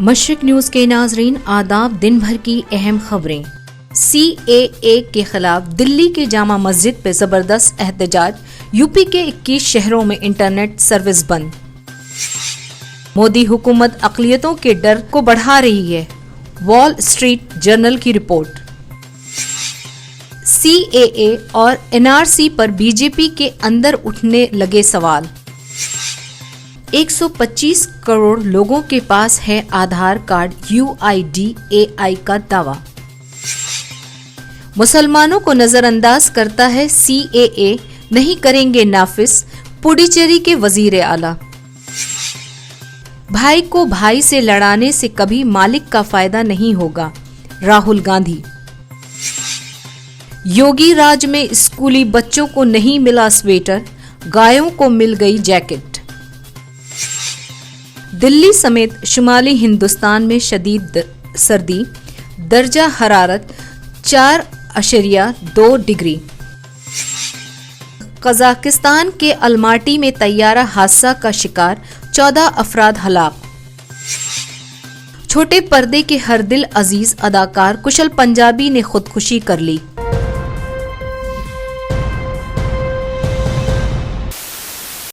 मशरिक news के नाजरीन आदाब। दिन भर की अहम खबरें। CAA के खिलाफ दिल्ली के जामा मस्जिद पे जबरदस्त एहतजाज। यूपी के 21 शहरों में इंटरनेट सर्विस बंद। मोदी हुकूमत अक़लियतों के डर को बढ़ा रही है, वॉल स्ट्रीट जर्नल की रिपोर्ट। CAA और NRC पर बीजेपी के अंदर उठने लगे सवाल। 125 करोड़ लोगों के पास है आधार कार्ड, UIDAI का दावा। मुसलमानों को नजरअंदाज करता है CAA, नहीं करेंगे नाफिज, पुडुचेरी के वजीर आला। भाई को भाई से लड़ाने से कभी मालिक का फायदा नहीं होगा, राहुल गांधी। योगी राज में स्कूली बच्चों को नहीं मिला स्वेटर, गायों को मिल गई जैकेट। दिल्ली समेत शुमाली हिंदुस्तान में शदीद सर्दी, दर्जा हरारत 4.2 डिग्री। कजाकिस्तान के अलमाटी में तैयारा हादसा का शिकार, 14 अफराद हलाक। छोटे पर्दे के हर दिल अजीज अदाकार कुशल पंजाबी ने खुदकुशी कर ली।